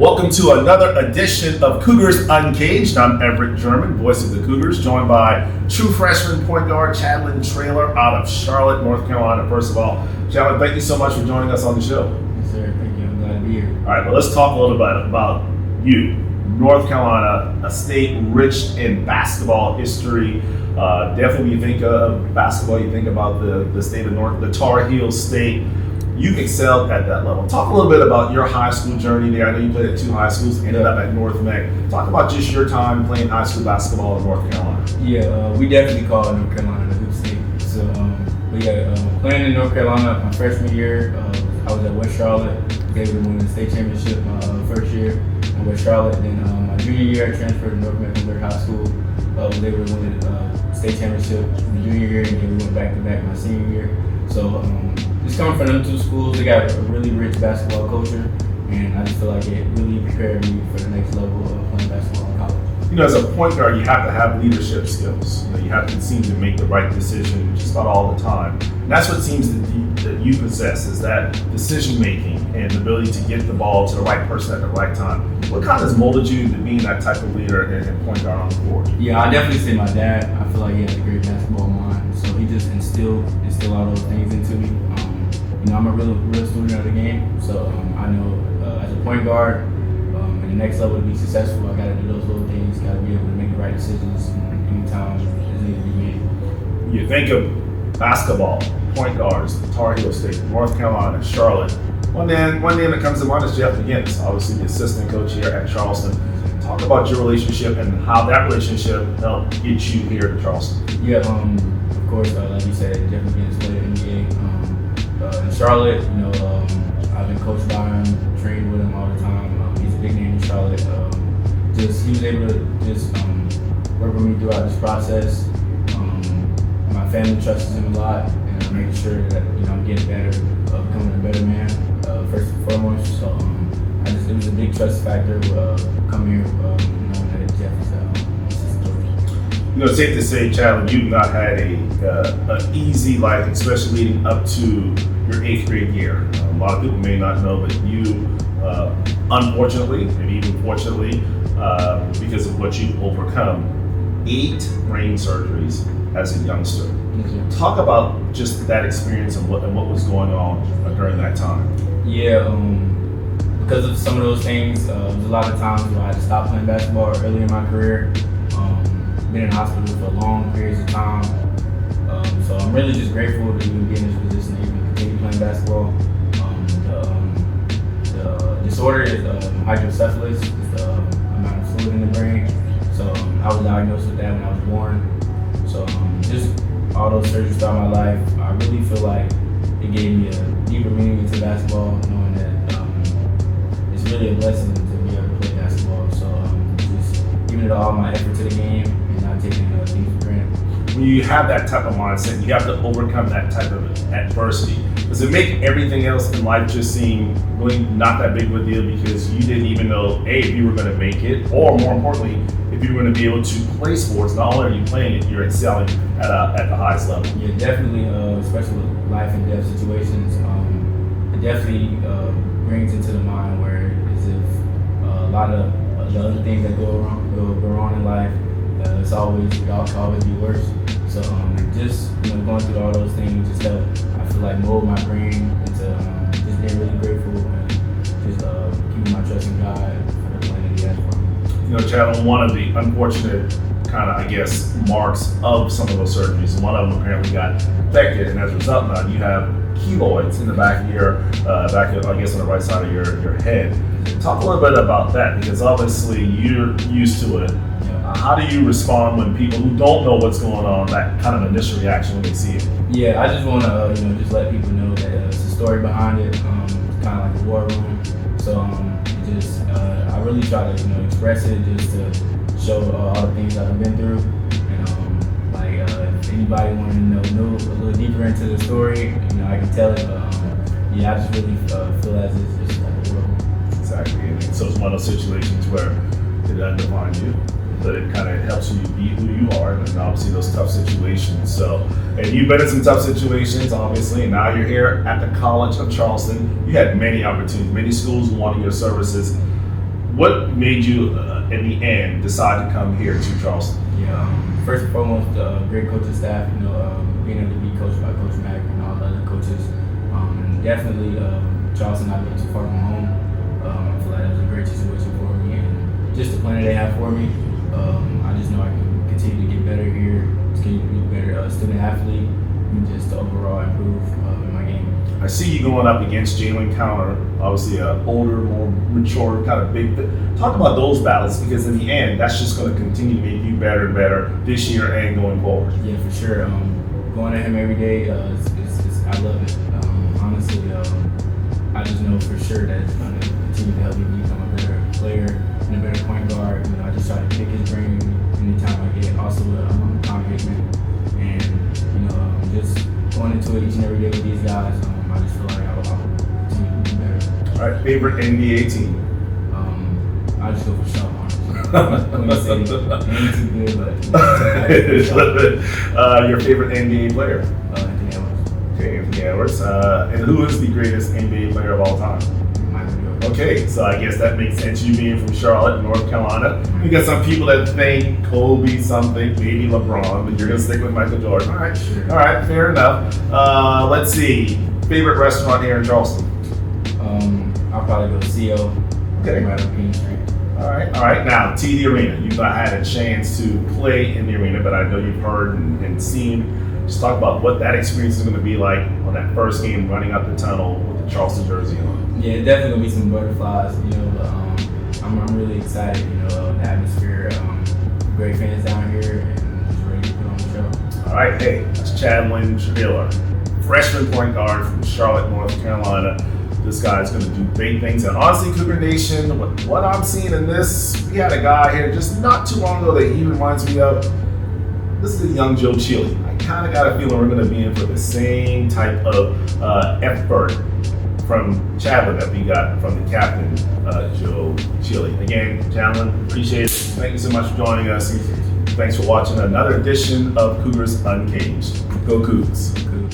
Welcome to another edition of Cougars Uncaged. I'm Everett German, voice of the Cougars, joined by true freshman point guard Traylor out of Charlotte, North Carolina. First of all, Chandler, thank you so much for joining us on the show. Yes, sir. Thank you. I'm glad to be here. All right, well, let's talk a little bit about you. North Carolina, a state rich in basketball history. Definitely, when you think of basketball, you think about the state of the Tar Heels state. You've excelled at that level. Talk a little bit about your high school journey there. I know you played at two high schools, ended up at North Mac. Talk about just your time playing high school basketball in North Carolina. Yeah, we definitely call North Carolina the hoop state. So, playing in North Carolina my freshman year, I was at West Charlotte. They were winning the state championship my first year in West Charlotte. Then my junior year, I transferred to North Mecklenburg High School. They were winning the state championship my junior year, and then we went back to back my senior year. So, just coming from them two schools, they got a really rich basketball culture, and I just feel like it really prepared me for the next level of playing basketball in college. You know, as a point guard, you have to have leadership skills. You have to seem to make the right decision just about all the time. And that's what seems that you possess, is that decision making and the ability to get the ball to the right person at the right time. What kind of has molded you to being that type of leader and point guard on the court? Yeah, I definitely say my dad. I feel like he has a great basketball mind, so he just instilled all those things into me. I'm a real student of the game, so I know as a point guard, in the next level to be successful, I got to do those little things. Got to be able to make the right decisions anytime it's needed to be made. You think of basketball, point guards, Tar Heel State, North Carolina, Charlotte. One name that comes to mind is Jeff McGinnis, obviously the assistant coach here at Charleston. Talk about your relationship and how that relationship helped get you here to Charleston. Yeah, of course, like you said, Jeff McGinnis played in the NBA. In Charlotte, I've been coached by him, trained with him all the time. He's a big name in Charlotte. He was able to just work with me throughout this process. My family trusts him a lot, and I'm making sure that I'm getting better, becoming a better man first and foremost. So it was a big trust factor coming here, knowing that Jeff is assistant coach. It's safe to say, Chad, you've not had an easy life, especially leading up to your 8th grade year. A lot of people may not know, but you, unfortunately, maybe even fortunately, because of what you've overcome, 8 brain surgeries as a youngster. Mm-hmm. Talk about just that experience and what was going on during that time. Yeah, because of some of those things, there's a lot of times where I had to stop playing basketball early in my career. Been in the hospital for long periods of time. So I'm really just grateful to even be in this position to even continue playing basketball. The disorder is hydrocephalus, it's the amount of fluid in the brain. So I was diagnosed with that when I was born. So just all those surgeries throughout my life, I really feel like it gave me a deeper meaning into basketball, knowing that it's really a blessing to be able to play basketball. So just giving it all my effort to the game and not taking things for granted. When you have that type of mindset, you have to overcome that type of adversity. Does it make everything else in life just seem really not that big of a deal because you didn't even know, A, if you were going to make it, or more importantly, if you were going to be able to play sports? Not only are you playing it, you're excelling at the highest level. Yeah, definitely, especially with life and death situations, it definitely brings into the mind where as if a lot of the other things that go wrong in life, it can always be worse. So just going through all those things just help, I feel like, mold my brain into just being really grateful and just keeping my trust in God for the plan that He has for me. Chad, one of the unfortunate kind of, marks of some of those surgeries, and one of them apparently got infected, and as a result now you have keloids in the back of your, on the right side of your head. Talk a little bit about that, because obviously you're used to it. How do you respond when people who don't know what's going on, that kind of initial reaction when they see it? Yeah, I just want to just let people know that it's a story behind it. It's kind of like a war room. So I really try to express it just to show all the things that I've been through. And if anybody wanted to know a little deeper into the story, I can tell it. I just really feel as it's just like a war room. Exactly. And so it's one of those situations where it doesn't define you, but it kind of helps you be who you are, and obviously those tough situations. So, and you've been in some tough situations, obviously, and now you're here at the College of Charleston. You had many opportunities, many schools wanting your services. What made you, in the end, decide to come here to Charleston? Yeah, first and foremost, great coaching staff. Being able to be coached by Coach Mack and all the other coaches. Definitely, Charleston not being too far from home. I feel like that was a great situation for me, and just the plan that they have for me. I just know I can continue to get better here, continue to be a better student athlete, and just to overall improve in my game. I see you going up against Jalen Counter, obviously an older, more mature, kind of big. Talk about those battles, because in the end, that's just going to continue to make you better and better this year and going forward. Yeah, for sure. Going at him every day, I love it. Honestly, I just know for sure that it's going to continue to help me become a better player and a better point guard. I just try to pick his brain anytime I get. Also, Tom Hickman, and just going into it each and every day with these guys. I just feel like I'll continue to be better. All right, favorite NBA team? I just go for Charlotte. Queen City. Ain't too good, but Your favorite NBA player? Anthony Edwards. Okay, Anthony Edwards. And who is the greatest NBA player of all time? Michael Jordan. Okay, so I guess that makes sense. You being from Charlotte, North Carolina. We got some people that think Kobe something, maybe LeBron, but you're gonna stick with Michael Jordan. All right, Sure. all right, fair enough. Let's see. Favorite restaurant here in Charleston? I'll probably go to CO. Okay. Right on King Street. All right. Now, TD Arena. You've not had a chance to play in the arena, but I know you've heard and seen. Just talk about what that experience is going to be like on that first game, running up the tunnel with the Charleston jersey on. Yeah, definitely gonna be some butterflies, but I'm really excited. The atmosphere, great fans down here, and just ready to put on the show. All right, hey, that's Chadwin Traylor, freshman point guard from Charlotte, North Carolina. This guy's going to do great things. And honestly, Cougar Nation, what I'm seeing in this, we had a guy here just not too long ago that he reminds me of. This is a young Joe Chile. I kind of got a feeling we're going to be in for the same type of effort from Chadwin that we got from the captain, Joe Chile. Again, Chadwin, appreciate it. Thank you so much for joining us. Thanks for watching another edition of Cougars Uncaged. Go Cougs. Cool.